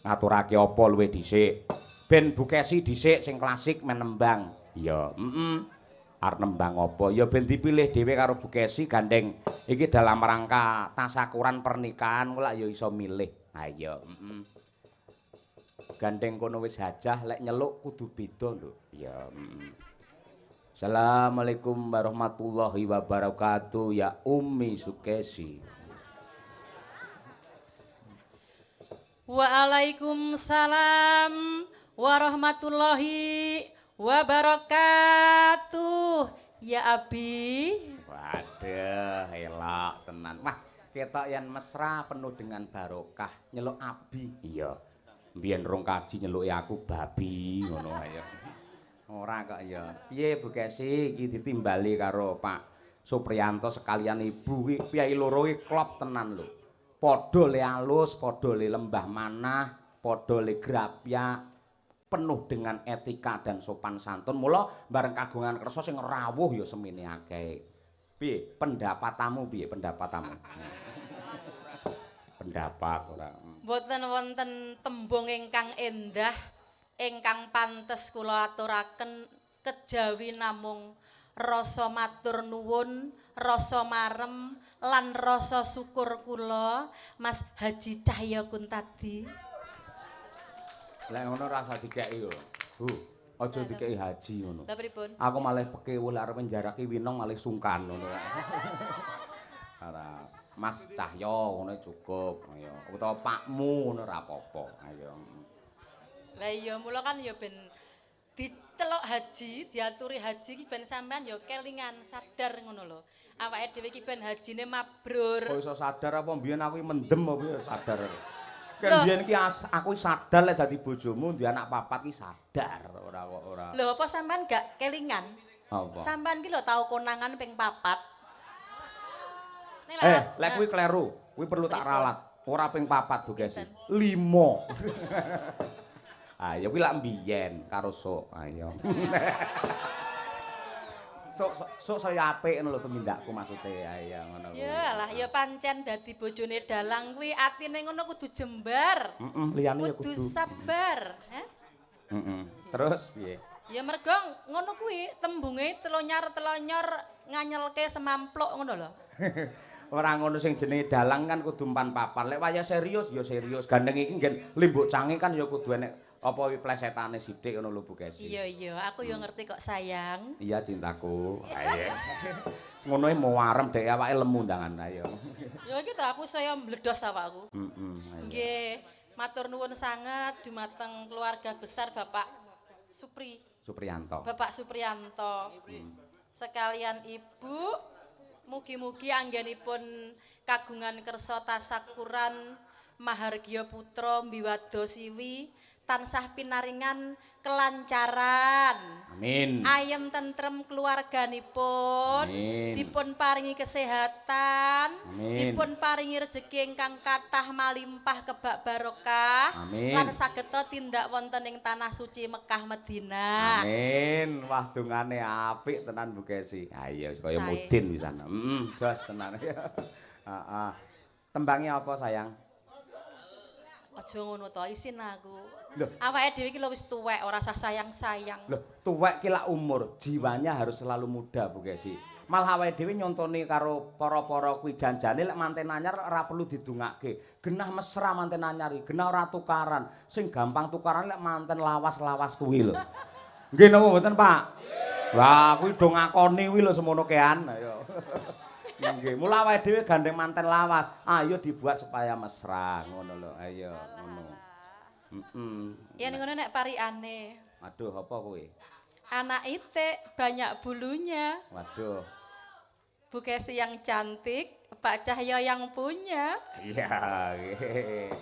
Ngaturake apa luwih dhisik? Ben Bukesi dhisik sing klasik men nembang. Iya, arep nembang apa? Ya ben dipilih dhewe karo Bukesi gandeng iki dalam rangka tasakuran pernikahan kula ya iso milih. Ha iya, Gandeng kono wis hajah lek nyeluk kudu beda lho. Ya, Assalamualaikum warahmatullahi wabarakatuh ya Ummi Sukesi. Waalaikumsalam warahmatullahi wabarakatuh. Ya Abi. Waduh, elok tenan. Wah, ketok yen mesra penuh dengan barokah. Nyeluk Abi. Iya. Mbiyen rong kaji nyeluki aku babi ngono ae. Ora kok ya. Piye Bu Kesi iki ditimbali karo Pak Supriyanto sekalian Ibu iki piyai loro iki klop tenan lho. Padha le alus, padha le lembah manah, padha le grapyak, penuh dengan etika dan sopan santun. Mula bareng kagungan kersa sing rawuh ya semene akeh. Piye pendapatmu piye pendapatmu? Pendapat ora. Boten wonten tembung ingkang endah ingkang pantes kula aturaken kejawi namung rasa matur nuwun, rasa marem lan rasa syukur kula Mas Haji Cahya Kuntadi. Lek ngono rasa dikeki yo. Bu, aja dikeki haji ngono. Lha pripun? Aku malah pekewul arep njaraki winong malah sungkan ngono. Ora Mas Cahya ngono cukup ayo. Utawa Pakmu ngono ora apa-apa. Ayo. Lah iya mula kan ya ben ditelok haji, diaturi haji ki ben sampean ya kelingan sadar ngono lho. Awake dhewe ki ben hajine mabrur. Kok iso sadar apa mbiyen aku mendem apa ya sadar. Kan Loh. mbiyen ki aku sadar lek dadi bojomu duwe anak papat ki sadar ora kok ora. Lho apa sampean gak kelingan? Apa? Sampean ki lho tau konangan ping 4. Ning Lek kuwi kleru, kuwi perlu tak Pripun? ralat. Ora ping 4 Bu Kesi. Pinten? 5. Ah ya kuwi lak mbiyen karo sok. Ayo. Sok saya apik ngono lho tumindakku maksude. Ayo ngono kuwi. Yalah ya pancen dadi bojone dalang kuwi atine ngono kudu jembar. Liyane ya Kudu kudu. sabar, heh. Terus piye? Ya mergo ngono kuwi tembunge telonyar-telonyor nganyelke semampluk ngono lho. Ora ngono sing jenenge dalang kan kudu empan papan. Lek wayah serius ya serius. Gandeng iki nggen limbuk cange kan ya kudu enek apa plesetane sithik ngono lho Bu Kesi. Iya, aku yo ngerti kok sayang. Iya cintaku. Ayo. Ngono mau warem dek awake lemu ndangan ayo. Ya iki to aku saya mbledos awakku. Ayo. Nggih, matur nuwun sanget dumateng keluarga besar Bapak Supriyanto. Bapak Supriyanto. Sekalian Ibu, mugi-mugi anggenipun kagungan kersa tasakuran mahargya putra mbiwado siwi tansah pinaringan kelancaran. Amin. Ayem tentrem keluarganipun. Amin. Dipun paringi kesehatan. Amin. Dipun paringi rejeki ingkang kathah malimpah kebak barokah. Amin. Lan sageta tindak wonten ing tanah suci Mekah Madinah. Amin. Wah dungane apik tenan Bu Kesi. Ayo kaya Sae. mudin pisan. Jos tenan. Heeh. Tembangnya apa sayang? Aja ngono to, isin aku. Loh. Awake dhewe iki lho wis tuwek, ora usah sayang-sayang. Loh, tuwek ki lak umur, jiwanya harus selalu muda Bu Kesi. Malah awake dhewe nyontoni karo para-para kuwi janjane lek manten anyar ora perlu didungake. Genah mesra manten anyar iki, genah ora tukaran. Sing gampang tukaran lek manten lawas-lawas kuwi lho. Nggih napa mboten, Pak? Wah, kuwi do ngakoni kuwi lho semono kean. Ayo. Nggih, mula awake dhewe gandeng manten lawas. Ayo dibuat supaya mesra ngono lho. Ayo ngono. Yen ngono nek parikane. Waduh, apa kuwi? Anak itik banyak bulunya. Waduh. Bu Kesi yang cantik, Pak Cahyo yang punya. Iya, nggih.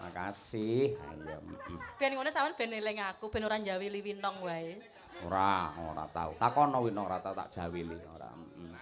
Makasih. Ayo. Ben ngono sampean ben eling aku, ben ora njawili winong wae. Ora tau. Takono winong ora tau tak jawili ora.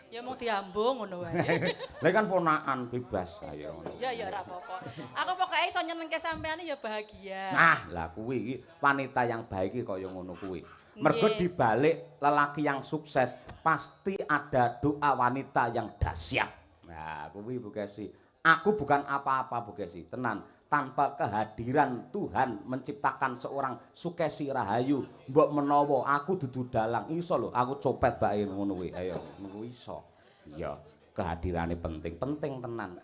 Ya mung diambung ngono wae. Lah kan ponakan bebas ayo ngono. Ya ora apa-apa. Aku pokoke iso nyenengke sampean ya bahagia. Nah, lah kuwi iki wanita yang baik iki kaya ngono kuwi. Mergo Nggih. dibalik lelaki yang sukses pasti ada doa wanita yang dahsyat. Nah, kuwi Bu Kesi. Aku bukan apa-apa Bu Kesi, tenan. tanpa kehadiran Tuhan menciptakan seorang Sukesi Rahayu mbok menawa aku dudu dalang iso lho aku copet bae ngono kuwi ayo ngono iso iya kehadirane penting tenan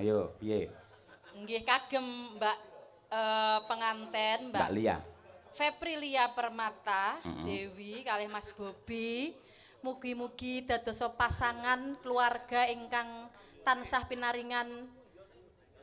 ayo piye nggih kagem Mbak penganten Mbak Lia Feprilia Permata Dewi kalih Mas Bobi mugi-mugi dadosa pasangan keluarga ingkang tansah pinaringan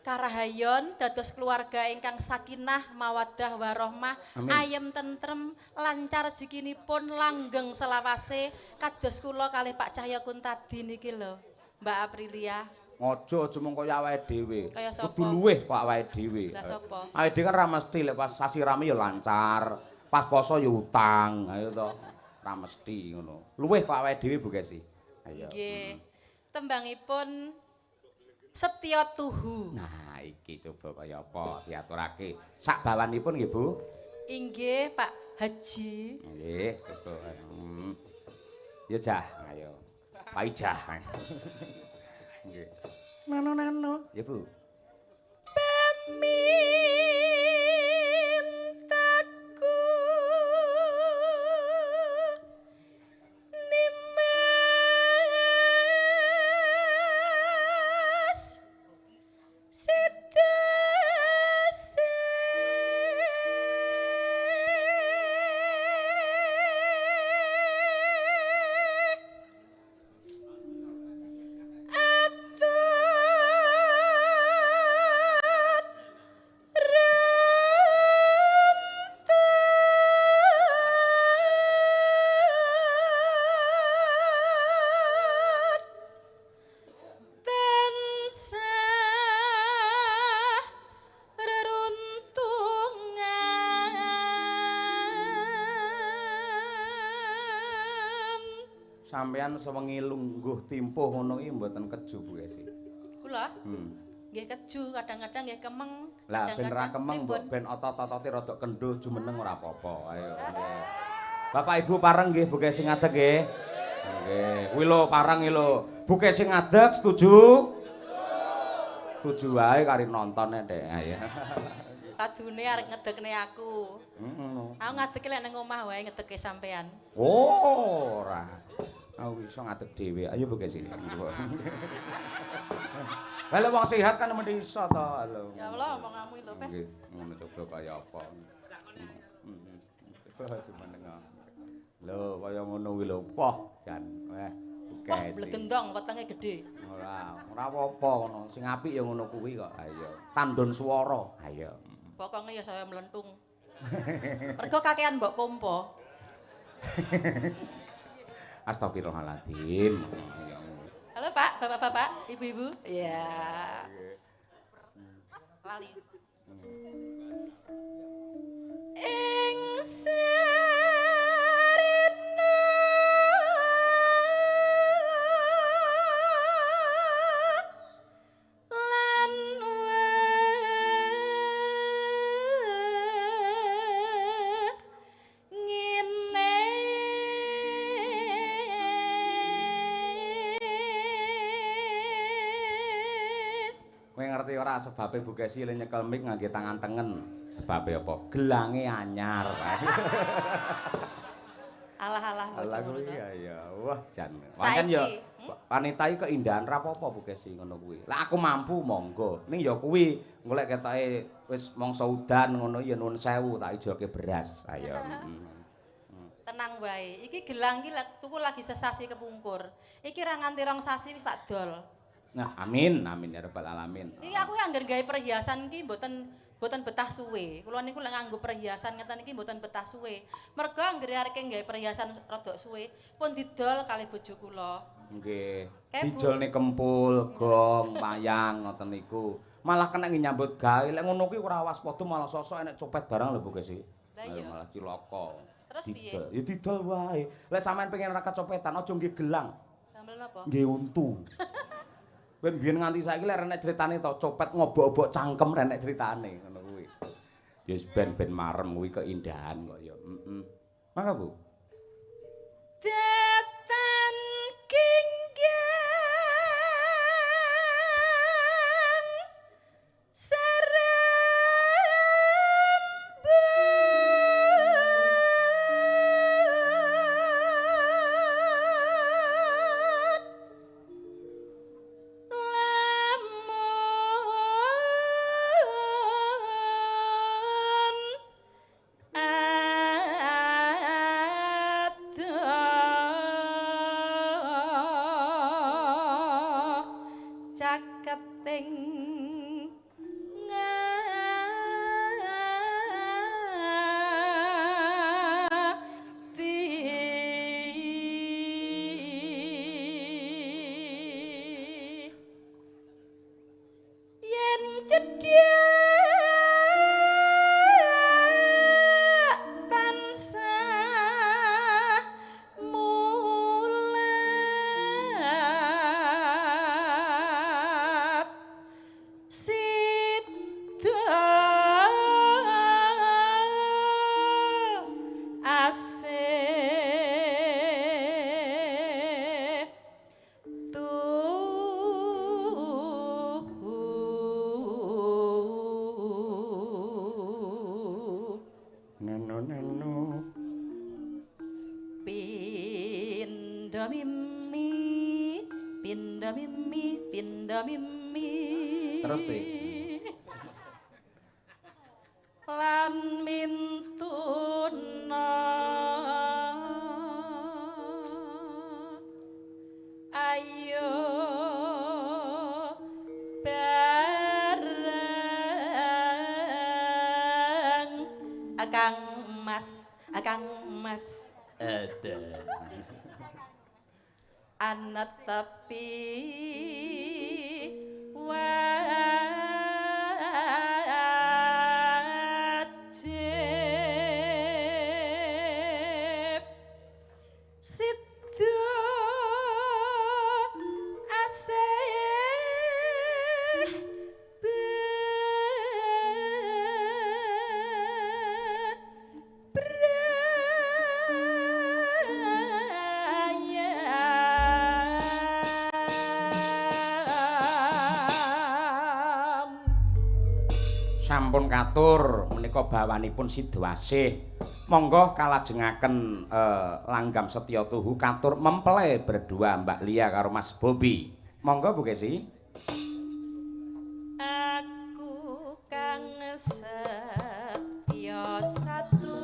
karahayon dados keluarga ingkang sakinah mawaddah warahmah ayem tentrem lancar rezekinipun langgeng selawase kados kula kalih Pak Cahya Kuntadi niki lho Mbak Aprilia aja mung kaya awake dhewe kudu sapa? luweh kok awake dhewe Lah sapa? awake dhewe kan ra mesti lek pas sasi rame ya lancar pas poso ya utang ayo to ra mesti ngono luweh kok awake dhewe Bu Kesi ayo nggih tembangipun Setya Tuhu. Nah, iki coba kaya apa diaturake. Sak bawanipun nggih, Bu? Inggih, Pak Haji. Nggih, coba. Ya Jah, ayo. Pak Ijah. Nggih. Nano. Ya, Bu. Pemintaku Sampeyan sewengi lungguh timpuh ngono iki mboten keju Bu Esi. Kula? Nggih keju, kadang-kadang nggih kemeng, lah ben ra kemeng pripun? ben otot-otote rada kendhuh jumeneng ora apa-apa. Ayo nggih. Bapak Ibu pareng nggih Bu Kesi ngadeg nggih. Nggih, kuwi lho pareng iki lho. Bu Kesi ngadeg setuju? Setuju wae kari nonton Dek. Ayo. Kadune arek ngedekne aku. Aku ngadeke lek nang omah wae ngedeke sampean. Oh, ora. Aku iso ngadeg dhewe. Ayo Bu Kesi. Lah wong sehat kan mesti iso to. Lho. Ya Allah omonganmu lho, Pak. Nggih, ngono coba kaya apa. Jumeneng. Lho, kaya ngono kuwi lho. Poh, jan. Bu Kesi. Blegendong wetenge gedhe. Ora apa-apa ngono. Sing apik ya ngono kuwi kok. Ayo. Tandon swara. Ayo. Pokoke ya saya melentung. Mergo kakean mbok kompo. Astagfirullahaladzim. Halo Pak, bapak-bapak, ibu-ibu. Iya. Lali. Ing sarena lan ngene Kowe ngerti ora sebabe Bu Kesi le nyekel mik ngangge tangan tengen. Sebabe apa? Gelange anyar. Alah-alah Alah ngono kuwi to. ya. Wah, jan. Saiki, ya wanita iki keindahan ra apa-apa Bu Kesi ngono kuwi. Lah aku mampu monggo. Ning ya kuwi golek ketoke wis mangsa udan ngono ya nuwun sewu tak ijoke beras. Ayo. Tenang wae. Iki gelang iki tuku lagi sesasi kepungkur. Iki ra nganti rong sasi wis tak dol. Nah, amin, amin ya rabbal alamin. Iki aku anggar gawe perhiasan iki mboten betah suwe. Kula niku lek nganggo perhiasan ngeten iki mboten betah suwe. Mergo anggar arek gawe perhiasan rada suwe pun didol kalih bojo kula. Nggih. Kayak Dijolne kempul, gong, wayang ngoten niku. Malah kena nyambut gawe. Lek ngono kuwi ora waspada malah sosok enek copet barang lho Bu Kesi. Lah iya. Malah cilaka. Terus piye? Didol. Ya didol wae. Lek sampean pengen ra kecopetan aja nggih gelang, Sambel napa? nggih untu. Ben biyen nganti saiki lek enek critane to copet ngobok-obok cangkem enek critane ngono kuwi. Ya wis ben marem kuwi keindahan kok ya. Mangga Bu. Datan kinggan sareng pinda mimi pinda mimi pinda mimi terus Ti lan mintuna ayo bareng Akang Mas ada ana tapi wajib sido asih sampun katur menika bawanipun Sidowasih monggo kalajengaken langgam Setya Tuhu katur memple berdua Mbak Lia karo Mas Bobi monggo Bu Kesi aku kang setya satu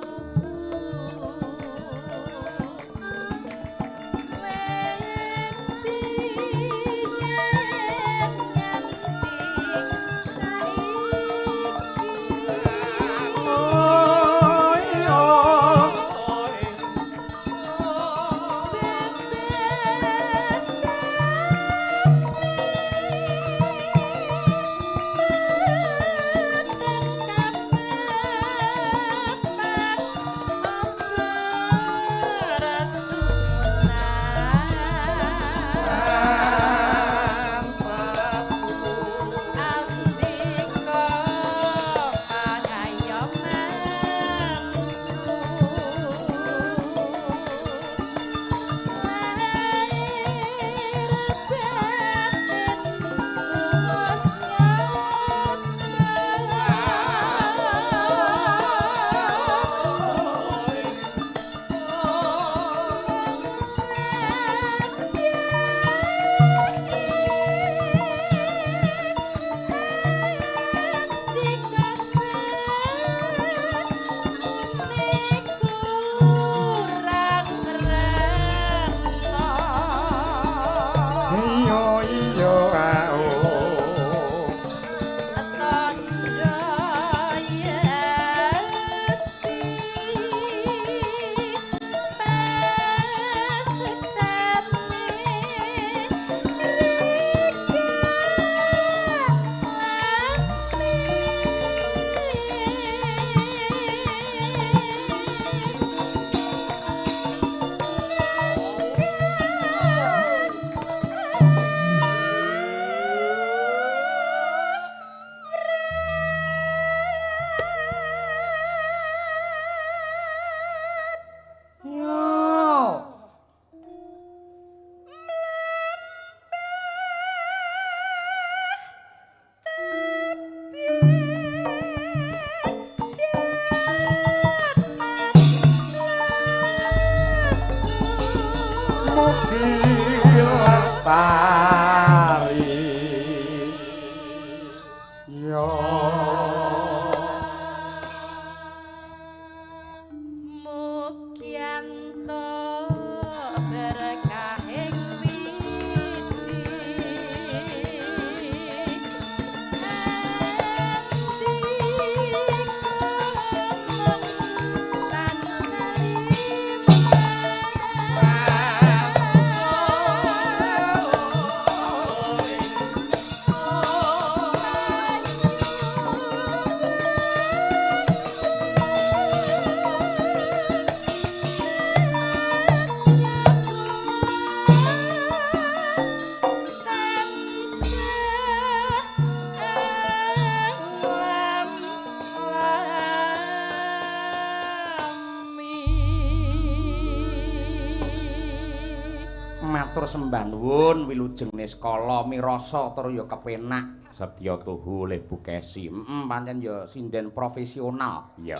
matur sembah nuwun wilujeng niskala mirasa tur ya kepenak Setya Tuhu le Bu Kesi pancen ya sinden profesional ya